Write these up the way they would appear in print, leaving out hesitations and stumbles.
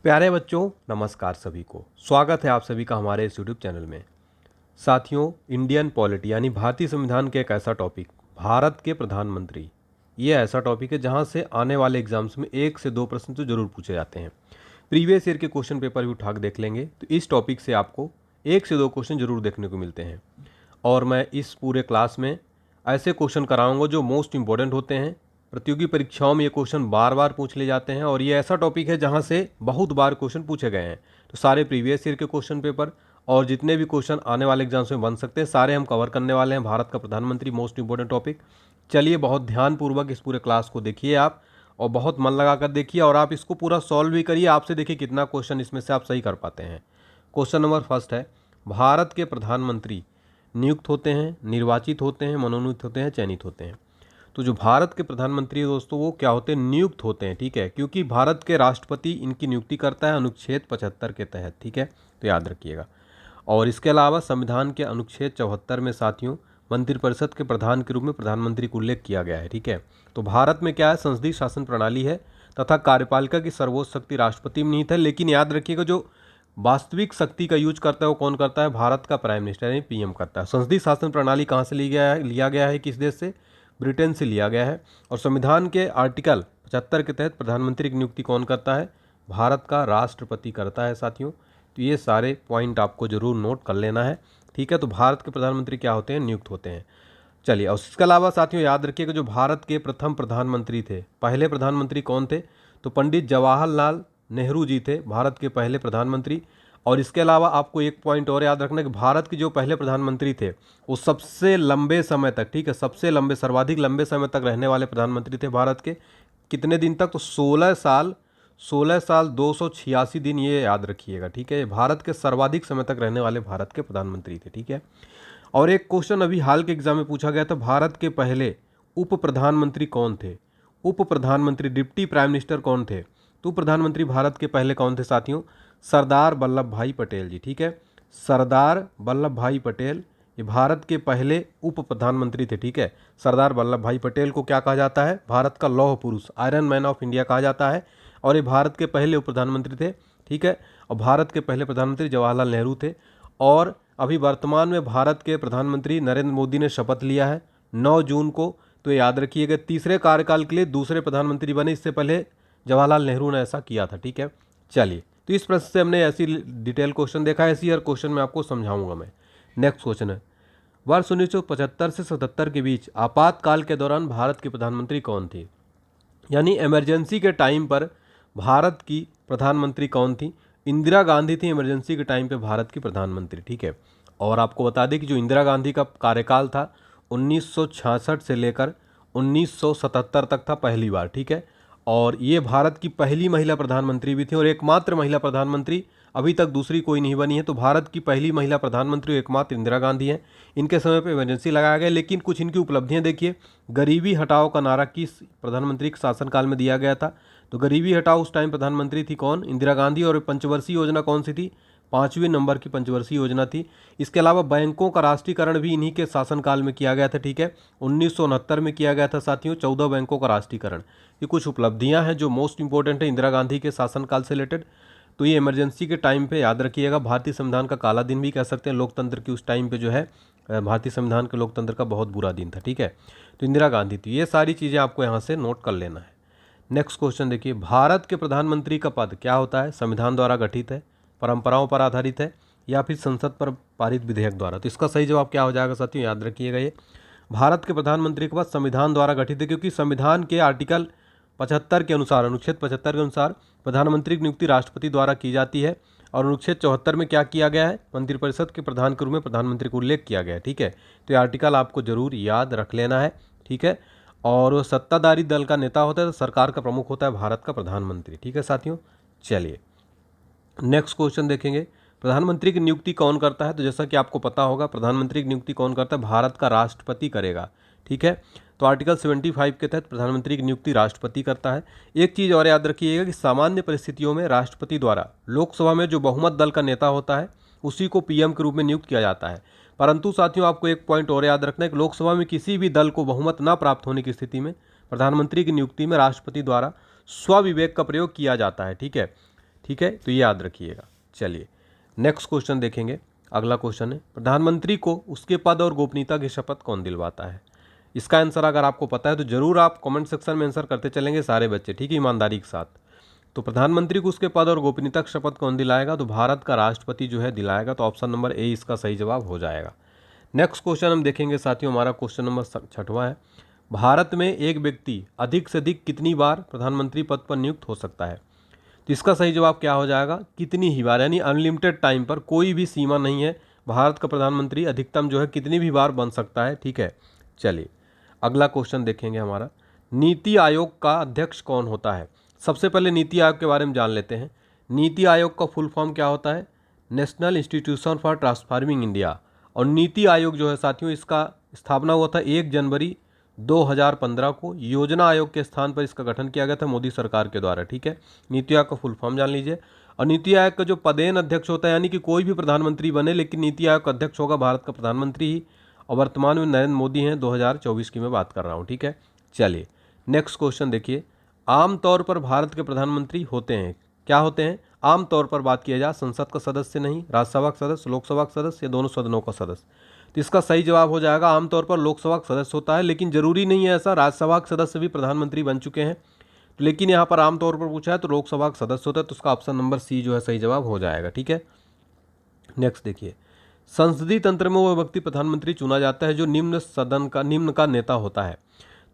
प्यारे बच्चों, नमस्कार सभी को। स्वागत है आप सभी का हमारे इस यूट्यूब चैनल में। साथियों, इंडियन पॉलिटी यानी भारतीय संविधान के एक ऐसा टॉपिक, भारत के प्रधानमंत्री, ये ऐसा टॉपिक है जहां से आने वाले एग्जाम्स में 1 से 2 प्रश्न तो जरूर पूछे जाते हैं। प्रीवियस ईयर के क्वेश्चन पेपर भी उठा के देख लेंगे तो इस टॉपिक से आपको 1 से 2 क्वेश्चन जरूर देखने को मिलते हैं। और मैं इस पूरे क्लास में ऐसे क्वेश्चन कराऊंगा जो मोस्ट इंपॉर्टेंट होते हैं। प्रतियोगी परीक्षाओं में ये क्वेश्चन बार बार पूछ ले जाते हैं और ये ऐसा टॉपिक है जहां से बहुत बार क्वेश्चन पूछे गए हैं। तो सारे प्रीवियस ईयर के क्वेश्चन पेपर और जितने भी क्वेश्चन आने वाले एग्जाम्स में बन सकते हैं सारे हम कवर करने वाले हैं। भारत का प्रधानमंत्री मोस्ट इंपॉर्टेंट टॉपिक। चलिए, बहुत ध्यानपूर्वक इस पूरे क्लास को देखिए आप, और बहुत मन लगाकर देखिए और आप इसको पूरा सॉल्व भी करिए। आपसे देखिए कितना क्वेश्चन इसमें से आप सही कर पाते हैं। क्वेश्चन नंबर फर्स्ट है, भारत के प्रधानमंत्री नियुक्त होते हैं, निर्वाचित होते हैं, मनोनीत होते हैं, चयनित होते हैं। तो जो भारत के प्रधानमंत्री है दोस्तों, वो क्या होते हैं? नियुक्त होते हैं। ठीक है, क्योंकि भारत के राष्ट्रपति इनकी नियुक्ति करता है अनुच्छेद 75 के तहत। ठीक है, तो याद रखिएगा। और इसके अलावा संविधान के अनुच्छेद 74 में साथियों मंत्रिपरिषद के प्रधान के रूप में प्रधानमंत्री को उल्लेख किया गया है। ठीक है, तो भारत में क्या है? संसदीय शासन प्रणाली है तथा कार्यपालिका की सर्वोच्च शक्ति राष्ट्रपति में निहित है। लेकिन याद रखिएगा, जो वास्तविक शक्ति का यूज करता है वो कौन करता है? भारत का प्राइम मिनिस्टर यानी पीएम करता है। संसदीय शासन प्रणाली कहाँ से लिया गया है? किस देश से? ब्रिटेन से लिया गया है। और संविधान के आर्टिकल 75 के तहत प्रधानमंत्री की नियुक्ति कौन करता है? भारत का राष्ट्रपति करता है साथियों। तो ये सारे पॉइंट आपको जरूर नोट कर लेना है। ठीक है, तो भारत के प्रधानमंत्री क्या होते हैं? नियुक्त होते हैं। चलिए, और इसके अलावा साथियों याद रखिएगा, जो भारत के प्रथम प्रधानमंत्री थे, पहले प्रधानमंत्री कौन थे? तो पंडित जवाहरलाल नेहरू जी थे भारत के पहले प्रधानमंत्री। और इसके अलावा आपको एक पॉइंट और याद रखना कि भारत के जो पहले प्रधानमंत्री थे वो सबसे लंबे समय तक, ठीक है, सबसे लंबे, सर्वाधिक लंबे समय तक रहने वाले प्रधानमंत्री थे भारत के। कितने दिन तक? तो 16 साल 286 दिन, ये याद रखिएगा। ठीक है, ये भारत के सर्वाधिक समय तक रहने वाले भारत के प्रधानमंत्री थे। ठीक है, और एक क्वेश्चन अभी हाल के एग्जाम में पूछा गया था, भारत के पहले उप प्रधानमंत्री कौन थे? उप प्रधानमंत्री, डिप्टी प्राइम मिनिस्टर कौन थे? तो प्रधानमंत्री भारत के पहले कौन थे साथियों? सरदार वल्लभ भाई पटेल जी। ठीक है, सरदार वल्लभ भाई पटेल ये भारत के पहले उप प्रधानमंत्री थे। ठीक है, सरदार वल्लभ भाई पटेल को क्या कहा जाता है? भारत का लौह पुरुष, आयरन मैन ऑफ इंडिया कहा जाता है। और ये भारत के पहले उप प्रधानमंत्री थे। ठीक है, और भारत के पहले प्रधानमंत्री जवाहरलाल नेहरू थे। और अभी वर्तमान में भारत के प्रधानमंत्री नरेंद्र मोदी ने शपथ लिया है 9 जून को। तो याद रखिएगा, तीसरे कार्यकाल के लिए दूसरे प्रधानमंत्री बने। इससे पहले जवाहरलाल नेहरू ने ऐसा किया था। ठीक है, चलिए, तो इस प्रश्न से हमने ऐसी डिटेल क्वेश्चन देखा है, ऐसी हर क्वेश्चन में आपको समझाऊंगा मैं। नेक्स्ट क्वेश्चन है, वर्ष 1975 से 77 के बीच आपातकाल के दौरान भारत के प्रधानमंत्री कौन थे? यानी इमरजेंसी के टाइम पर भारत की प्रधानमंत्री कौन थी? इंदिरा गांधी थी इमरजेंसी के टाइम पे भारत की प्रधानमंत्री। ठीक है, और आपको बता दें कि जो इंदिरा गांधी का कार्यकाल था 1966 से लेकर 1977 तक था पहली बार। ठीक है, और ये भारत की पहली महिला प्रधानमंत्री भी थी और एकमात्र महिला प्रधानमंत्री, अभी तक दूसरी कोई नहीं बनी है। तो भारत की पहली महिला प्रधानमंत्री एकमात्र इंदिरा गांधी हैं। इनके समय पे इमरजेंसी लगाया गया। लेकिन कुछ इनकी उपलब्धियां देखिए, गरीबी हटाओ का नारा किस प्रधानमंत्री के शासनकाल में दिया गया था? तो गरीबी हटाओ उस टाइम प्रधानमंत्री थी कौन? इंदिरा गांधी। और पंचवर्षीय योजना कौन सी थी? 5वें नंबर की पंचवर्षीय योजना थी। इसके अलावा बैंकों का राष्ट्रीयकरण भी इन्हीं के शासनकाल में किया गया था। ठीक है, 1969 में किया गया था साथियों 14 बैंकों का राष्ट्रीयकरण। ये कुछ उपलब्धियां हैं जो मोस्ट इंपॉर्टेंट है इंदिरा गांधी के शासनकाल से रिलेटेड। तो ये इमरजेंसी के टाइम पे याद रखिएगा, भारतीय संविधान का काला दिन भी कह सकते हैं। लोकतंत्र की उस टाइम पे जो है भारतीय संविधान के लोकतंत्र का बहुत बुरा दिन था। ठीक है, तो इंदिरा गांधी थी। ये सारी चीज़ें आपको यहाँ से नोट कर लेना है। नेक्स्ट क्वेश्चन देखिए, भारत के प्रधानमंत्री का पद क्या होता है? संविधान द्वारा गठित है, परंपराओं पर आधारित है, या फिर संसद पर पारित विधेयक द्वारा? तो इसका सही जवाब क्या हो जाएगा साथियों? याद रखिएगा, ये भारत के प्रधानमंत्री के पद संविधान द्वारा गठित है, क्योंकि संविधान के आर्टिकल 75 के अनुसार, अनुच्छेद 75 के अनुसार प्रधानमंत्री की नियुक्ति राष्ट्रपति द्वारा की जाती है। और अनुच्छेद 74 में क्या किया गया है? मंत्रिपरिषद के प्रधान के रूप में प्रधानमंत्री को उल्लेख किया गया है। ठीक है, तो ये आर्टिकल आपको जरूर याद रख लेना है। ठीक है, और वो सत्ताधारी दल का नेता होता है, तो सरकार का प्रमुख होता है भारत का प्रधानमंत्री। ठीक है साथियों, चलिए नेक्स्ट क्वेश्चन देखेंगे, प्रधानमंत्री की नियुक्ति कौन करता है? तो जैसा कि आपको पता होगा, प्रधानमंत्री की नियुक्ति कौन करता है? भारत का राष्ट्रपति करेगा। ठीक है, तो आर्टिकल 75 के तहत प्रधानमंत्री की नियुक्ति राष्ट्रपति करता है। एक चीज़ और याद रखिएगा कि सामान्य परिस्थितियों में राष्ट्रपति द्वारा लोकसभा में जो बहुमत दल का नेता होता है उसी को पीएम के रूप में नियुक्त किया जाता है। परंतु साथियों, आपको एक पॉइंट और याद रखना है कि लोकसभा में किसी भी दल को बहुमत न प्राप्त होने की स्थिति में प्रधानमंत्री की नियुक्ति में राष्ट्रपति द्वारा स्वविवेक का प्रयोग किया जाता है। ठीक है, ठीक है, तो ये याद रखिएगा। चलिए नेक्स्ट क्वेश्चन देखेंगे। अगला क्वेश्चन है, प्रधानमंत्री को उसके पद और गोपनीयता की शपथ कौन दिलवाता है? इसका आंसर अगर आपको पता है तो जरूर आप कमेंट सेक्शन में आंसर करते चलेंगे सारे बच्चे, ठीक है, ईमानदारी के साथ। तो प्रधानमंत्री को उसके पद और गोपनीयता की शपथ कौन दिलाएगा? तो भारत का राष्ट्रपति जो है दिलाएगा। तो ऑप्शन नंबर ए इसका सही जवाब हो जाएगा। नेक्स्ट क्वेश्चन हम देखेंगे साथियों, हमारा क्वेश्चन नंबर 6वां है, भारत में एक व्यक्ति अधिक से अधिक कितनी बार प्रधानमंत्री पद पर नियुक्त हो सकता है? तो इसका सही जवाब क्या हो जाएगा? कितनी ही बार, यानी अनलिमिटेड टाइम पर, कोई भी सीमा नहीं है। भारत का प्रधानमंत्री अधिकतम जो है कितनी भी बार बन सकता है, ठीक है। चलिए अगला क्वेश्चन देखेंगे हमारा, नीति आयोग का अध्यक्ष कौन होता है? सबसे पहले नीति आयोग के बारे में जान लेते हैं। नीति आयोग का फुल फॉर्म क्या होता है? National institution for transforming India. और नीति आयोग जो है साथियों, इसका स्थापना हुआ था 1 जनवरी 2015 को। योजना आयोग के स्थान पर इसका गठन किया गया था मोदी सरकार के द्वारा, ठीक है। नीति आयोग का फुल फॉर्म जान लीजिए। और नीति आयोग का जो पदेन अध्यक्ष होता है, यानी कि कोई भी प्रधानमंत्री बने लेकिन नीति आयोग का अध्यक्ष होगा भारत का प्रधानमंत्री ही, और वर्तमान में नरेंद्र मोदी हैं, 2024 की मैं बात कर रहा हूँ, ठीक है। चलिए नेक्स्ट क्वेश्चन देखिए, आमतौर पर भारत के प्रधानमंत्री होते हैं, क्या होते हैं? आमतौर पर बात किया जाए, संसद का सदस्य नहीं, राज्यसभा का सदस्य, लोकसभा का सदस्य, या दोनों सदनों का सदस्य। तो इसका सही जवाब हो जाएगा आमतौर पर लोकसभा का सदस्य होता है, लेकिन जरूरी नहीं है ऐसा, राज्यसभा के सदस्य भी प्रधानमंत्री बन चुके हैं। लेकिन यहाँ पर आमतौर पर पूछा है तो लोकसभा का सदस्य होता है, तो उसका ऑप्शन नंबर सी जो है सही जवाब हो जाएगा, ठीक है। नेक्स्ट देखिए, संसदीय तंत्र में वह व्यक्ति प्रधानमंत्री चुना जाता है जो निम्न का नेता होता है।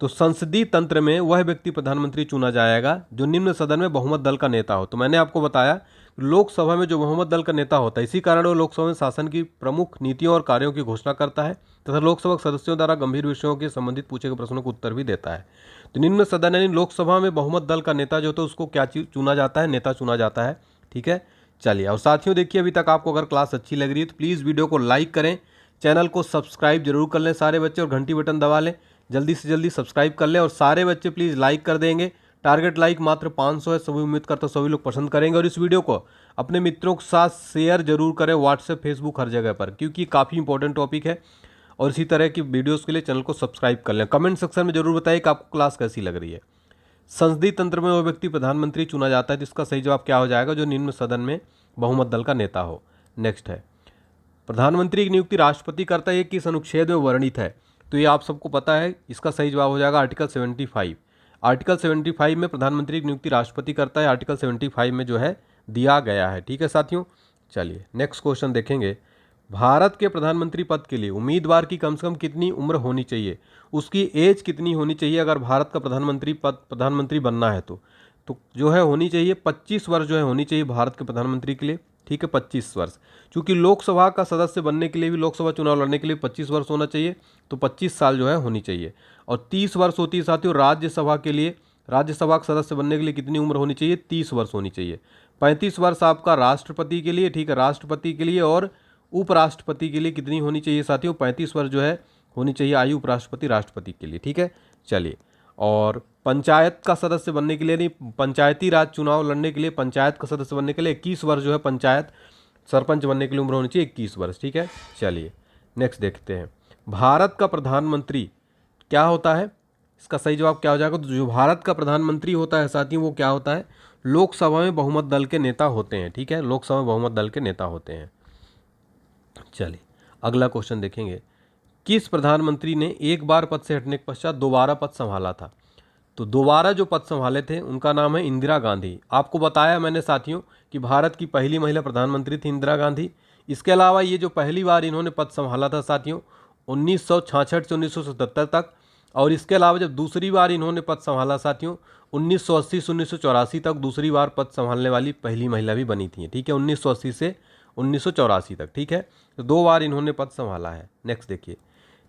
तो संसदीय तंत्र में वह व्यक्ति प्रधानमंत्री चुना जाएगा जो निम्न सदन में बहुमत दल का नेता हो। तो मैंने आपको बताया लोकसभा में जो बहुमत दल का नेता होता है, इसी कारण वो लोकसभा में शासन की प्रमुख नीतियों और कार्यों की घोषणा करता है तथा लोकसभा के सदस्यों द्वारा गंभीर विषयों के संबंधित पूछे गए प्रश्नों को उत्तर भी देता है। तो निम्न सदन यानी लोकसभा में बहुमत दल का नेता जो होता है उसको क्या चुना जाता है? नेता चुना जाता है, ठीक है। चलिए, और साथियों देखिए, अभी तक आपको अगर क्लास अच्छी लग रही है तो प्लीज़ वीडियो को लाइक करें, चैनल को सब्सक्राइब जरूर कर लें सारे बच्चे, और घंटी बटन दबा लें, जल्दी से जल्दी सब्सक्राइब कर लें। और सारे बच्चे प्लीज़ लाइक कर देंगे, टारगेट लाइक मात्र 500 है, सभी उम्मीद करता हूँ सभी लोग पसंद करेंगे। और इस वीडियो को अपने मित्रों के साथ शेयर जरूर करें, व्हाट्सएप, फेसबुक, हर जगह पर, क्योंकि काफ़ी इंपॉर्टेंट टॉपिक है। और इसी तरह की वीडियोज़ के लिए चैनल को सब्सक्राइब कर लें। कमेंट सेक्शन में जरूर बताइए कि आपको क्लास कैसी लग रही है। संसदीय तंत्र में वह व्यक्ति प्रधानमंत्री चुना जाता है, जिसका सही जवाब क्या हो जाएगा? जो निम्न सदन में बहुमत दल का नेता हो। नेक्स्ट है, प्रधानमंत्री की नियुक्ति राष्ट्रपति करता है, ये किस अनुच्छेद में वर्णित है? तो ये आप सबको पता है, इसका सही जवाब हो जाएगा आर्टिकल 75। आर्टिकल 75 में प्रधानमंत्री की नियुक्ति राष्ट्रपति करता है, आर्टिकल 75 में जो है दिया गया है, ठीक है साथियों। चलिए नेक्स्ट क्वेश्चन देखेंगे, भारत के प्रधानमंत्री पद के लिए उम्मीदवार की कम से कम कितनी उम्र होनी चाहिए? उसकी एज कितनी होनी चाहिए अगर भारत का प्रधानमंत्री बनना है तो जो है होनी चाहिए 25 वर्ष जो है होनी चाहिए भारत के प्रधानमंत्री के लिए, ठीक है, 25 वर्ष। क्योंकि लोकसभा का सदस्य बनने के लिए भी, लोकसभा चुनाव लड़ने के लिए 25 वर्ष होना चाहिए, तो 25 साल जो है होनी चाहिए। और 30 वर्ष होती है साथियों राज्यसभा के लिए, राज्यसभा का सदस्य बनने के लिए कितनी उम्र होनी चाहिए? 30 वर्ष होनी चाहिए। 35 वर्ष आपका राष्ट्रपति के लिए, ठीक है, राष्ट्रपति के लिए। और उपराष्ट्रपति के लिए कितनी होनी चाहिए साथियों? 35 वर्ष जो है होनी चाहिए आयु उपराष्ट्रपति राष्ट्रपति के लिए, ठीक है। चलिए, और पंचायत का सदस्य बनने के लिए, नहीं, पंचायती राज चुनाव लड़ने के लिए, पंचायत का सदस्य बनने के लिए 21 वर्ष जो है, पंचायत सरपंच बनने के लिए उम्र होनी चाहिए 21 वर्ष, ठीक है। चलिए नेक्स्ट देखते हैं, भारत का प्रधानमंत्री क्या होता है? इसका सही जवाब क्या हो जाएगा? तो जो भारत का प्रधानमंत्री होता है साथियों वो क्या होता है? लोकसभा में बहुमत दल के नेता होते हैं, ठीक है, लोकसभा में बहुमत दल के नेता होते हैं। चलिए अगला क्वेश्चन देखेंगे, किस प्रधानमंत्री ने एक बार पद से हटने के पश्चात दोबारा पद संभाला था? तो दोबारा जो पद संभाले थे उनका नाम है इंदिरा गांधी। आपको बताया मैंने साथियों कि भारत की पहली महिला प्रधानमंत्री थी इंदिरा गांधी। इसके अलावा ये जो पहली बार इन्होंने पद संभाला था साथियों 1966 से 1977 तक, और इसके अलावा जब दूसरी बार इन्होंने पद संभाला साथियों 1980 से 1984 तक, दूसरी बार पद संभालने वाली पहली महिला भी बनी थी, ठीक है, 1980 से 1984 तक, ठीक है। तो 2 बार इन्होंने पद संभाला है। नेक्स्ट देखिए,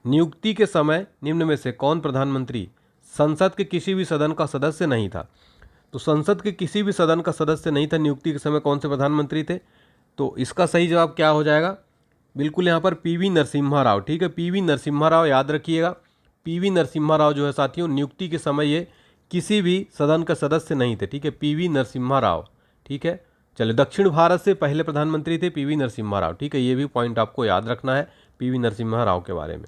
नियुक्ति के समय निम्न में से कौन प्रधानमंत्री संसद के किसी भी सदन का सदस्य नहीं था? तो संसद के किसी भी सदन का सदस्य नहीं था नियुक्ति के समय, कौन से प्रधानमंत्री थे? तो इसका सही जवाब क्या हो जाएगा? बिल्कुल यहाँ पर पीवी नरसिम्हा राव, ठीक है, पीवी नरसिम्हा राव, याद रखिएगा। पीवी नरसिम्हा राव जो है साथियों नियुक्ति के समय ये किसी भी सदन का सदस्य नहीं थे, ठीक है, पीवी नरसिम्हा राव, ठीक है। चलिए, दक्षिण भारत से पहले प्रधानमंत्री थे पीवी नरसिम्हा राव, ठीक है, ये भी पॉइंट आपको याद रखना है पीवी नरसिम्हा राव के बारे में।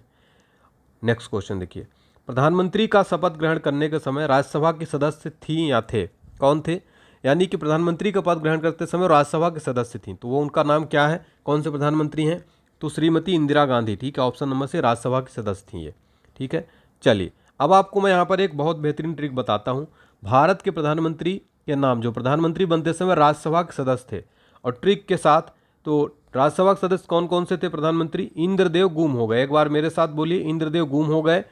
नेक्स्ट क्वेश्चन देखिए, प्रधानमंत्री का शपथ ग्रहण करने के समय राज्यसभा के सदस्य थी या थे? कौन थे? यानी कि प्रधानमंत्री का पद ग्रहण करते समय राज्यसभा के सदस्य थी, तो वो उनका नाम क्या है, कौन से प्रधानमंत्री हैं, तो श्रीमती इंदिरा गांधी। ठीक है, ऑप्शन नंबर से राज्यसभा के सदस्य थी ये। ठीक है, चलिए अब आपको मैं यहाँ पर एक बहुत बेहतरीन ट्रिक बताता हूँ। भारत के प्रधानमंत्री के नाम, जो प्रधानमंत्री बनते समय राज्यसभा के सदस्य थे, और ट्रिक के साथ, तो राज्यसभा के सदस्य कौन कौन से थे प्रधानमंत्री, इंद्रदेव गुम हो गए। एक बार मेरे साथ बोलिए, इंद्रदेव गुम हो गए।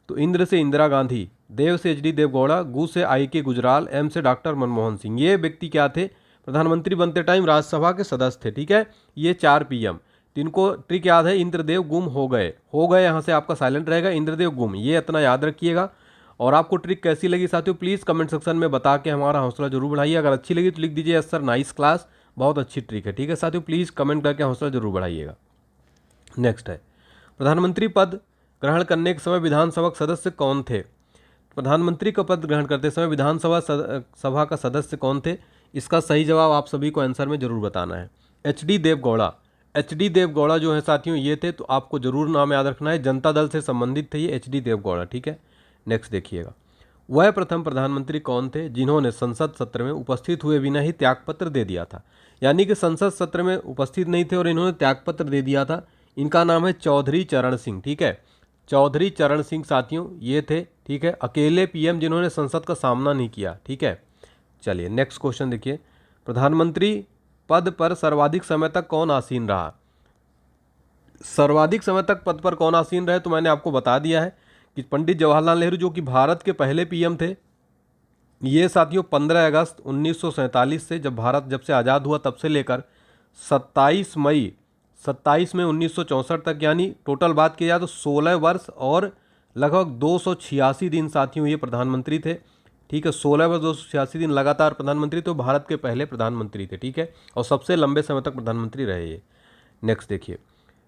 तो इंद्र से इंदिरा गांधी, देव से एच डी देवगौड़ा, गु से आई के गुजराल, एम से डॉक्टर मनमोहन सिंह। ये व्यक्ति क्या थे, प्रधानमंत्री बनते टाइम राज्यसभा के सदस्य थे। ठीक है, ये 4 पीएम। तो इनको ट्रिक याद है, इंद्रदेव गुम हो गए, हो गए यहाँ से आपका साइलेंट रहेगा, इंद्रदेव गुम, ये इतना याद रखिएगा। और आपको ट्रिक कैसी लगी साथियों, प्लीज़ कमेंट सेक्शन में बता के हमारा हौसला जरूर बढ़ाइए। अगर अच्छी लगी तो लिख दीजिए यस सर, नाइस क्लास, बहुत अच्छी ट्रिक है। ठीक है साथियों, प्लीज़ कमेंट करके हौसला जरूर बढ़ाइएगा। नेक्स्ट है, प्रधानमंत्री पद ग्रहण करने के समय विधानसभा सदस्य कौन थे। प्रधानमंत्री का पद ग्रहण करते समय विधानसभा सभा का सदस्य कौन थे, इसका सही जवाब आप सभी को आंसर में जरूर बताना है। H D Deve Gowda. H D Deve Gowda जो है साथियों ये थे, तो आपको जरूर नाम याद रखना है, जनता दल से संबंधित थे ये एच डी देवगौड़ा। ठीक है, नेक्स्ट देखिएगा, वह प्रथम प्रधानमंत्री कौन थे जिन्होंने संसद सत्र में उपस्थित हुए बिना ही त्यागपत्र दे दिया था। यानी कि संसद सत्र में उपस्थित नहीं थे और इन्होंने त्यागपत्र दे दिया था। इनका नाम है चौधरी चरण सिंह। ठीक है, चौधरी चरण सिंह साथियों ये थे। ठीक है, अकेले पीएम जिन्होंने संसद का सामना नहीं किया। ठीक है, चलिए नेक्स्ट क्वेश्चन देखिए, प्रधानमंत्री पद पर सर्वाधिक समय तक कौन आसीन रहा। सर्वाधिक समय तक पद पर कौन आसीन रहे, तो मैंने आपको बता दिया है कि पंडित जवाहरलाल नेहरू, जो कि भारत के पहले पीएम थे। ये साथियों 15 अगस्त 1947 से, जब भारत जब से आज़ाद हुआ तब से लेकर 27 मई 1964 तक, यानी टोटल बात की जाए तो 16 वर्ष और लगभग 286 दिन साथियों ये प्रधानमंत्री थे। ठीक है, 16 वर्ष 286 दिन लगातार प्रधानमंत्री, तो भारत के पहले प्रधानमंत्री थे। ठीक है, और सबसे लंबे समय तक प्रधानमंत्री रहे ये। नेक्स्ट देखिए,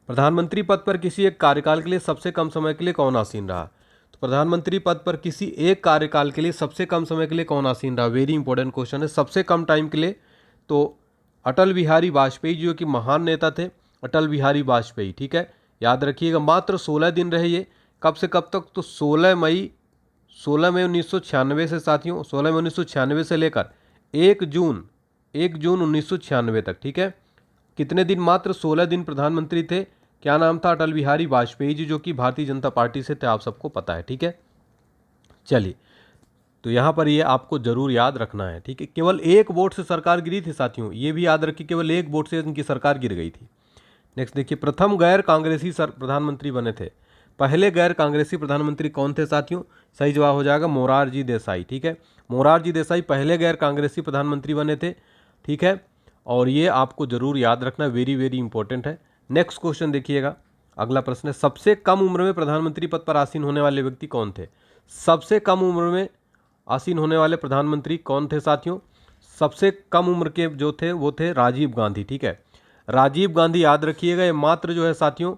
प्रधानमंत्री पद पर किसी एक कार्यकाल के लिए सबसे कम समय के लिए कौन आसीन रहा। तो प्रधानमंत्री पद पर किसी एक कार्यकाल के लिए सबसे कम समय के लिए कौन आसीन रहा, वेरी इंपॉर्टेंट क्वेश्चन है। सबसे कम टाइम के लिए तो अटल बिहारी वाजपेयी जो कि महान नेता थे, अटल बिहारी वाजपेयी। ठीक है, याद रखिएगा, मात्र 16 दिन रहे ये। कब से कब तक, तो 16 मई 1996 से साथियों, 16 मई 1996 से लेकर 1 जून 1996 तक। ठीक है, कितने दिन, मात्र 16 दिन प्रधानमंत्री थे। क्या नाम था, अटल बिहारी वाजपेयी जी, जो कि भारतीय जनता पार्टी से थे, आप सबको पता है। ठीक है, चलिए तो यहाँ पर ये आपको जरूर याद रखना है। ठीक है, केवल 1 वोट से सरकार गिरी थी साथियों, ये भी याद रखिए, केवल 1 वोट से इनकी सरकार गिर गई थी। नेक्स्ट देखिए, प्रथम गैर कांग्रेसी प्रधानमंत्री बने थे। पहले गैर कांग्रेसी प्रधानमंत्री कौन थे साथियों, सही जवाब हो जाएगा मोरारजी देसाई। ठीक है, मोरारजी देसाई पहले गैर कांग्रेसी प्रधानमंत्री बने थे। ठीक है, और ये आपको जरूर याद रखना, वेरी वेरी इंपॉर्टेंट है। नेक्स्ट क्वेश्चन देखिएगा, अगला प्रश्न है, सबसे कम उम्र में प्रधानमंत्री पद पर आसीन होने वाले व्यक्ति कौन थे। सबसे कम उम्र में आसीन होने वाले प्रधानमंत्री कौन थे साथियों, सबसे कम उम्र के जो थे वो थे राजीव गांधी। ठीक है, राजीव गांधी याद रखिएगा, ये मात्र जो है साथियों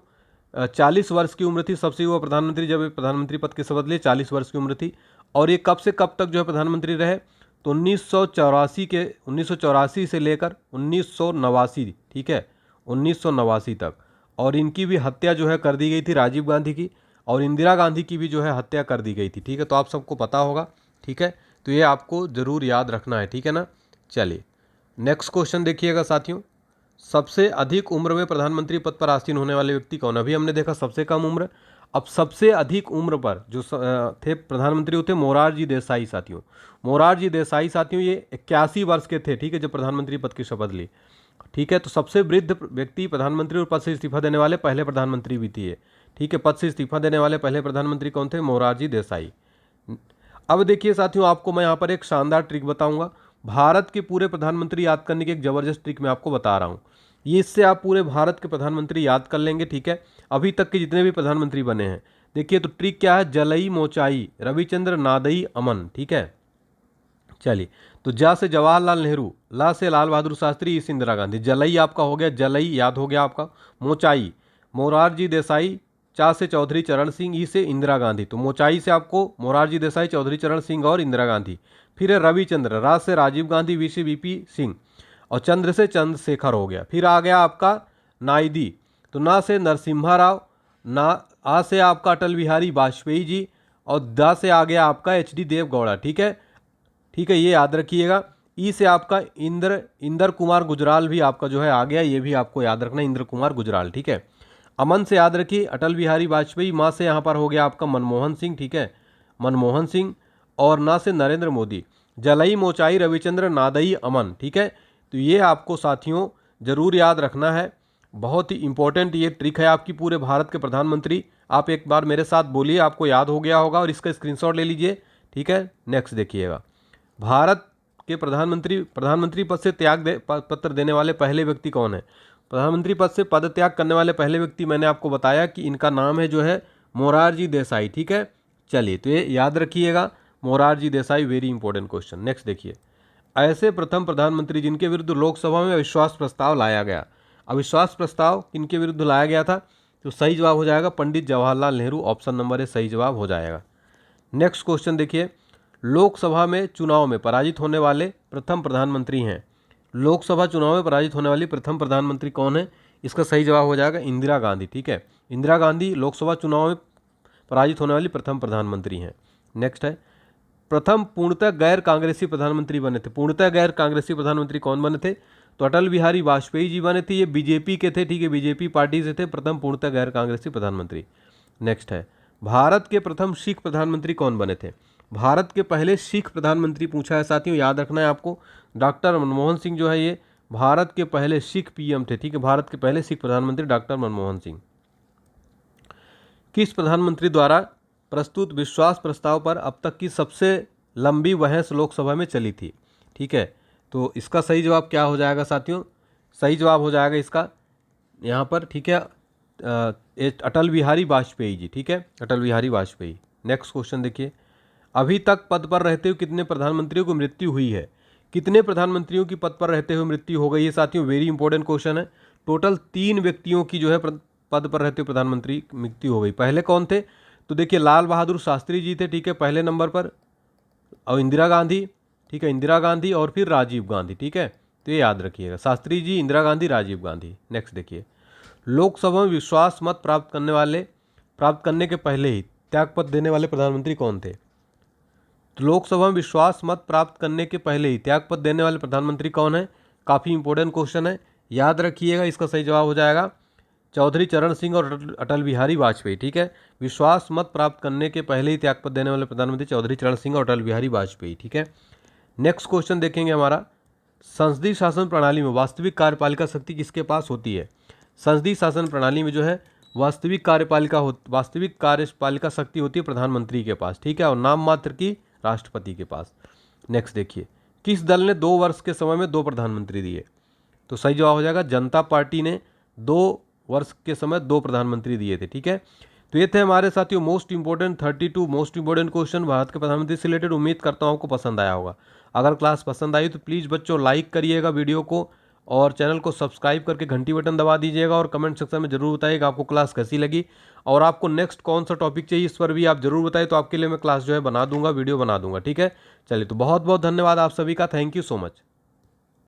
40 वर्ष की उम्र थी, सबसे युवा प्रधानमंत्री जब प्रधानमंत्री पद की शपथ लिए 40 वर्ष की उम्र थी। और ये कब से कब तक जो है प्रधानमंत्री रहे, तो 1984 से लेकर 1989। ठीक है, 1989 तक। और इनकी भी हत्या जो है कर दी गई थी, राजीव गांधी की, और इंदिरा गांधी की भी जो है हत्या कर दी गई थी। ठीक है, तो आप सबको पता होगा। ठीक है, तो ये आपको ज़रूर याद रखना है। ठीक है ना, चलिए नेक्स्ट क्वेश्चन देखिएगा साथियों, सबसे अधिक उम्र में प्रधानमंत्री पद पर आसीन होने वाले व्यक्ति कौन। अभी हमने देखा सबसे कम उम्र, अब सबसे अधिक उम्र पर जो थे प्रधानमंत्री होते मोरारजी देसाई साथियों। मोरारजी देसाई साथियों ये 81 वर्ष के थे। ठीक है, जब प्रधानमंत्री पद की शपथ ली। ठीक है, तो सबसे वृद्ध व्यक्ति प्रधानमंत्री और पद से इस्तीफा देने वाले पहले प्रधानमंत्री भी थे। ठीक है, पद से इस्तीफा देने वाले पहले प्रधानमंत्री कौन थे, मोरारजी देसाई। अब देखिए साथियों, आपको मैं यहाँ पर एक शानदार ट्रिक बताऊंगा, भारत के पूरे प्रधानमंत्री याद करने की एक जबरदस्त ट्रिक मैं आपको बता रहा हूँ। ये इससे आप पूरे भारत के प्रधानमंत्री याद कर लेंगे। ठीक है, अभी तक के जितने भी प्रधानमंत्री बने हैं। देखिए तो ट्रिक क्या है, जलई मोचाई, रविचंद्र नादई अमन। ठीक है, चलिए तो जा से जवाहरलाल नेहरू, ला से लाल बहादुर शास्त्री, ई से इंदिरा गांधी। जलई आपका हो गया, जलई याद हो गया आपका। मोचाई मोरारजी देसाई, चा से चौधरी चरण सिंह, ई से इंदिरा गांधी। तो मोचाई से आपको मोरारजी देसाई, चौधरी चरण सिंह और इंदिरा गांधी। फिर है रविचंद्र, रा से राजीव गांधी, वी से वीपी सिंह, और चंद्र से चंद्रशेखर हो गया। फिर आ गया आपका नायदी, तो ना से नरसिम्हा राव, ना आ से आपका अटल बिहारी वाजपेयी जी, और दा से आ गया आपका एच डी देवगौड़ा। ठीक है, ठीक है, ये याद रखिएगा। ई से आपका इंदर कुमार गुजराल भी आपका जो है आ गया, ये भी आपको याद रखना, इंदर कुमार गुजराल, ठीक है। अमन से याद रखिए अटल बिहारी वाजपेयी, माँ से यहाँ पर हो गया आपका मनमोहन सिंह, ठीक है, मनमोहन सिंह, और ना से नरेंद्र मोदी। जलई मोचाई रविचंद्र नादई अमन, ठीक है। तो ये आपको साथियों जरूर याद रखना है, बहुत ही इंपॉर्टेंट ये ट्रिक है आपकी पूरे भारत के प्रधानमंत्री। आप एक बार मेरे साथ बोलिए, आपको याद हो गया होगा, और इसका स्क्रीनशॉट ले लीजिए, ठीक है। नेक्स्ट देखिएगा, भारत के प्रधानमंत्री पद से पत्र देने वाले पहले व्यक्ति कौन है? प्रधानमंत्री पद से पद त्याग करने वाले पहले व्यक्ति मैंने आपको बताया कि इनका नाम है जो है मोरारजी देसाई, ठीक है। चलिए, तो ये याद रखिएगा, Morarji Desai, very important question. Next देखिए, ऐसे प्रथम प्रधानमंत्री जिनके विरुद्ध लोकसभा में अविश्वास प्रस्ताव लाया गया। अविश्वास प्रस्ताव किनके विरुद्ध लाया गया था? तो सही जवाब हो जाएगा Pandit Jawaharlal Nehru, option number A सही जवाब हो जाएगा। नेक्स्ट क्वेश्चन देखिए, लोकसभा में चुनाव में पराजित होने वाले प्रथम प्रधानमंत्री हैं। लोकसभा चुनाव में पराजित होने वाली प्रथम प्रधानमंत्री कौन है? इसका सही जवाब हो जाएगा इंदिरा गांधी, ठीक है। इंदिरा गांधी लोकसभा चुनाव में पराजित होने वाली प्रथम प्रधानमंत्री हैं। नेक्स्ट है, प्रथम पूर्णतः गैर कांग्रेसी प्रधानमंत्री बने थे। पूर्णतः गैर कांग्रेसी प्रधानमंत्री कौन बने थे? तो अटल बिहारी वाजपेयी जी बने थे, ये बीजेपी के थे, ठीक है, बीजेपी पार्टी से थे, प्रथम पूर्णतः गैर कांग्रेसी प्रधानमंत्री। नेक्स्ट है, भारत के प्रथम सिख प्रधानमंत्री कौन बने थे? भारत के पहले सिख प्रधानमंत्री पूछा है साथियों, याद रखना है आपको, डॉक्टर मनमोहन सिंह जो है ये भारत के पहले सिख पीएम थे, ठीक है, भारत के पहले सिख प्रधानमंत्री डॉक्टर मनमोहन सिंह। किस प्रधानमंत्री द्वारा प्रस्तुत विश्वास प्रस्ताव पर अब तक की सबसे लंबी बहस लोकसभा में चली थी? ठीक है, तो इसका सही जवाब क्या हो जाएगा साथियों? सही जवाब हो जाएगा इसका यहाँ पर, ठीक है, अटल बिहारी वाजपेयी जी, ठीक है, अटल बिहारी वाजपेयी। नेक्स्ट क्वेश्चन देखिए, अभी तक पद पर रहते हुए कितने प्रधानमंत्रियों की मृत्यु हुई है? कितने प्रधानमंत्रियों की पद पर रहते हुए मृत्यु हो गई है साथियों? वेरी इंपॉर्टेंट क्वेश्चन है। टोटल 3 व्यक्तियों की जो है पद पर रहते हुए प्रधानमंत्री मृत्यु हो गई। पहले कौन थे? तो देखिए, लाल बहादुर शास्त्री जी थे, ठीक है, पहले नंबर पर, और इंदिरा गांधी, ठीक है, इंदिरा गांधी, और फिर राजीव गांधी, ठीक है। तो ये याद रखिएगा, शास्त्री जी, इंदिरा गांधी, राजीव गांधी। नेक्स्ट देखिए, लोकसभा में विश्वास मत प्राप्त करने के पहले ही त्यागपत्र देने वाले प्रधानमंत्री कौन थे? तो लोकसभा में विश्वास मत प्राप्त करने के पहले ही त्यागपत्र देने वाले प्रधानमंत्री कौन है? काफ़ी इंपॉर्टेंट क्वेश्चन है, याद रखिएगा। इसका सही जवाब हो जाएगा चौधरी चरण सिंह और अटल बिहारी वाजपेयी, ठीक है। विश्वास मत प्राप्त करने के पहले ही त्यागपत्र देने वाले प्रधानमंत्री चौधरी चरण सिंह और अटल बिहारी वाजपेयी, ठीक है। नेक्स्ट क्वेश्चन देखेंगे हमारा, संसदीय शासन प्रणाली में वास्तविक कार्यपालिका शक्ति किसके पास होती है? संसदीय शासन प्रणाली में जो है वास्तविक कार्यपालिका शक्ति होती है प्रधानमंत्री के पास, ठीक है, और नाम मात्र की राष्ट्रपति के पास। नेक्स्ट देखिए, किस दल ने 2 वर्ष के समय में 2 प्रधानमंत्री दिए? तो सही जवाब हो जाएगा जनता पार्टी ने 2 वर्ष के समय 2 प्रधानमंत्री दिए थे, ठीक है। तो ये थे हमारे साथियों most important 32 most important question Bharat के प्रधानमंत्री से रिलेटेड। उम्मीद करता हूँ आपको पसंद आया होगा। अगर क्लास पसंद आई तो प्लीज़ बच्चों लाइक करिएगा वीडियो को, और चैनल को सब्सक्राइब करके घंटी बटन दबा दीजिएगा, और कमेंट सेक्शन में जरूर बताइएगा आपको क्लास कैसी लगी, और आपको नेक्स्ट कौन सा टॉपिक चाहिए इस पर भी आप जरूर बताइए, तो आपके लिए मैं क्लास जो है बना दूंगा, वीडियो बना दूंगा, ठीक है। चलिए, तो बहुत बहुत धन्यवाद आप सभी का, थैंक यू सो मच।